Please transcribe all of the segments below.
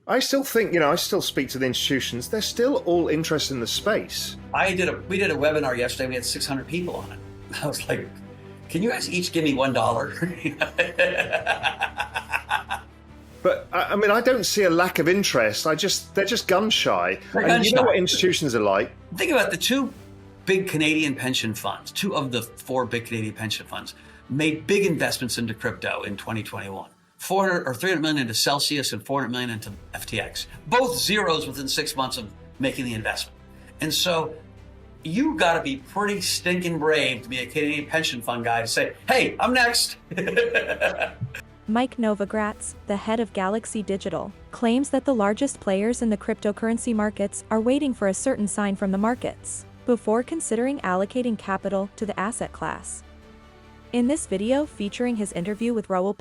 I still think, I still speak to the institutions. They're still all interested in the space. We did a webinar yesterday. We had 600 people on it. I was like, can you guys each give me $1? But I mean, I don't see a lack of interest. They're just gun shy. And you know what institutions are like. Think about the two big Canadian pension funds, two of the four big Canadian pension funds made big investments into crypto in 2021. 400 or 300 million into Celsius and 400 million into FTX. Both zeros within 6 months of making the investment. And so you got to be pretty stinking brave to be a Canadian pension fund guy to say, hey, I'm next. Mike Novogratz, the head of Galaxy Digital, claims that the largest players in the cryptocurrency markets are waiting for a certain sign from the markets before considering allocating capital to the asset class. In this video featuring his interview with Raoul,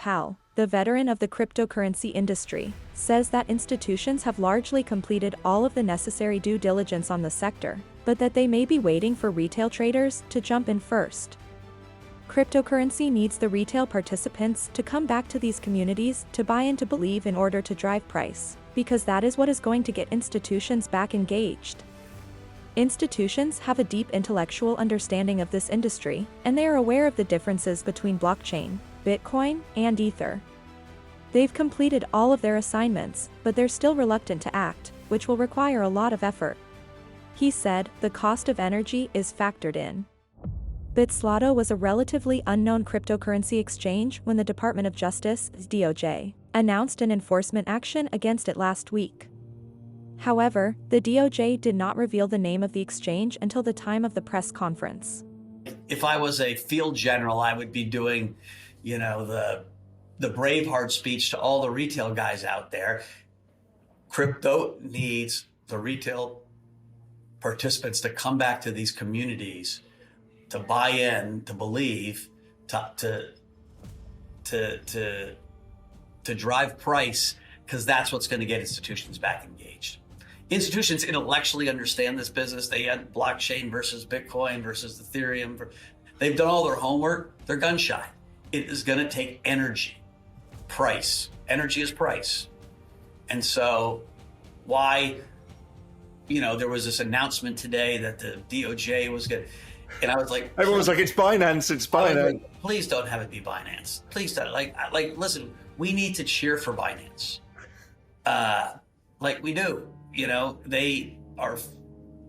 the veteran of the cryptocurrency industry, says that institutions have largely completed all of the necessary due diligence on the sector, but that they may be waiting for retail traders to jump in first. Cryptocurrency needs the retail participants to come back to these communities to buy and to believe in order to drive price, because that is what is going to get institutions back engaged. Institutions have a deep intellectual understanding of this industry, and they are aware of the differences between blockchain, Bitcoin, and Ether. They've completed all of their assignments, but they're still reluctant to act, which will require a lot of effort. He said the cost of energy is factored in. Bitslotto was a relatively unknown cryptocurrency exchange when the Department of Justice, DOJ, announced an enforcement action against it last week. However, the DOJ did not reveal the name of the exchange until the time of the press conference. If I was a field general, I would be doing, the Braveheart speech to all the retail guys out there. Crypto needs the retail participants to come back to these communities, to buy in, to believe, to drive price, because that's what's going to get institutions back engaged. Institutions intellectually understand this business. They had blockchain versus Bitcoin versus Ethereum. They've done all their homework. They're gun shy. It is going to take energy, price. Energy is price. And so why, there was this announcement today that the DOJ was going to, and I was like, everyone was like, it's Binance, it's Binance. Like, please don't have it be Binance. Please don't. Like, listen, we need to cheer for Binance. Like we do. They are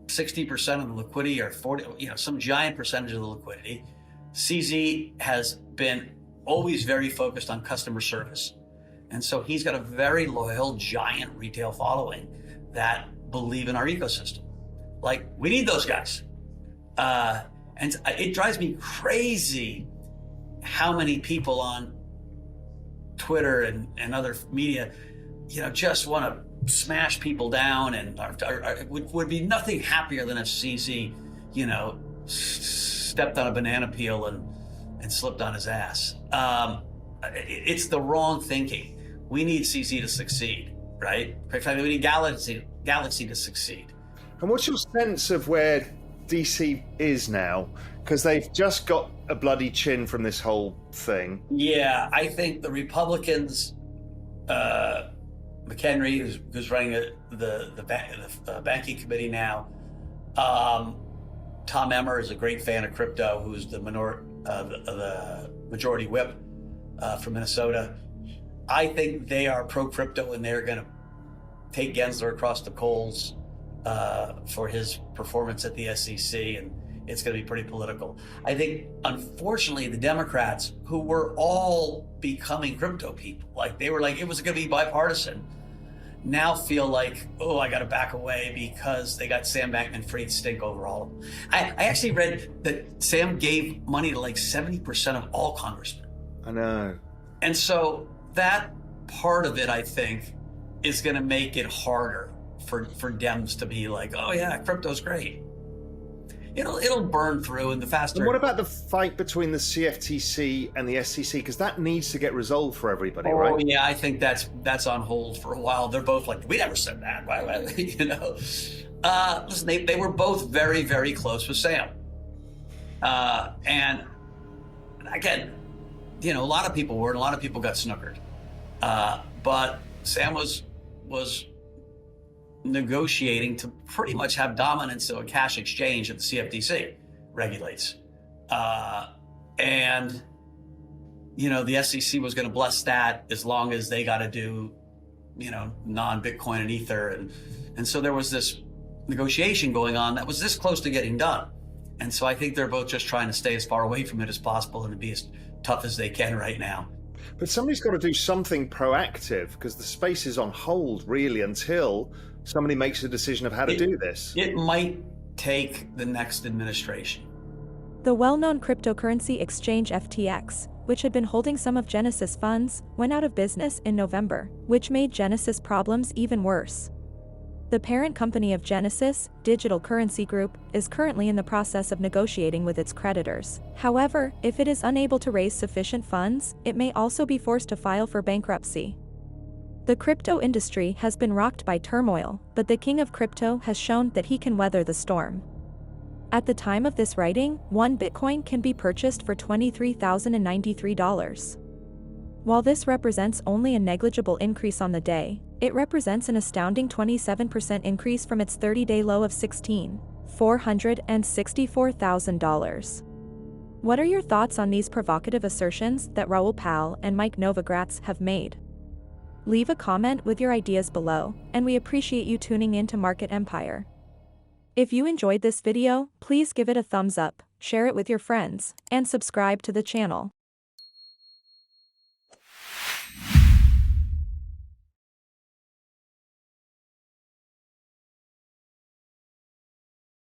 60% of the liquidity, or 40, some giant percentage of the liquidity. CZ has been always very focused on customer service. And so he's got a very loyal, giant retail following that believe in our ecosystem. Like, we need those guys. And it drives me crazy how many people on Twitter and other media, just want to smash people down and would be nothing happier than if CZ, stepped on a banana peel and slipped on his ass. It's the wrong thinking. We need CZ to succeed, right? In fact, we need Galaxy to succeed. And what's your sense of where DC is now? Because they've just got a bloody chin from this whole thing. Yeah, I think the Republicans, McHenry, who's running the banking committee now, Tom Emmer is a great fan of crypto, who's the majority whip from Minnesota. I think they are pro-crypto, and they're going to take Gensler across the coals for his performance at the SEC, and it's going to be pretty political. I think, unfortunately, the Democrats, who were all becoming crypto people, they were like, it was going to be bipartisan, now feel like, oh, I got to back away because they got Sam Bankman-Fried stink over all of them. I actually read that Sam gave money to 70% of all congressmen. I know. And so that part of it, I think, is going to make it harder for Dems to be like, oh yeah, crypto's great. It'll burn through, and the faster. And what about the fight between the CFTC and the SEC? Because that needs to get resolved for everybody, right? Oh yeah, I think that's on hold for a while. They're both like, we never said that. Listen, they were both very, very close with Sam. And again, a lot of people were, and a lot of people got snookered. But Sam was was negotiating to pretty much have dominance of a cash exchange that the CFTC regulates. And, you know, the SEC was going to bless that as long as they got to do, you know, non-Bitcoin and Ether. And so there was this negotiation going on that was this close to getting done. And so I think they're both just trying to stay as far away from it as possible and to be as tough as they can right now. But somebody's got to do something proactive, because the space is on hold really until somebody makes a decision of how to do this. It might take the next administration. The well-known cryptocurrency exchange FTX, which had been holding some of Genesis funds, went out of business in November, which made Genesis problems even worse. The parent company of Genesis, Digital Currency Group, is currently in the process of negotiating with its creditors. However, if it is unable to raise sufficient funds, it may also be forced to file for bankruptcy. The crypto industry has been rocked by turmoil, but the king of crypto has shown that he can weather the storm. At the time of this writing, 1 Bitcoin can be purchased for $23,093. While this represents only a negligible increase on the day, it represents an astounding 27% increase from its 30-day low of $16,464,000. What are your thoughts on these provocative assertions that Raoul Pal and Mike Novogratz have made? Leave a comment with your ideas below, and we appreciate you tuning in to Market Empire. If you enjoyed this video, please give it a thumbs up, share it with your friends, and subscribe to the channel.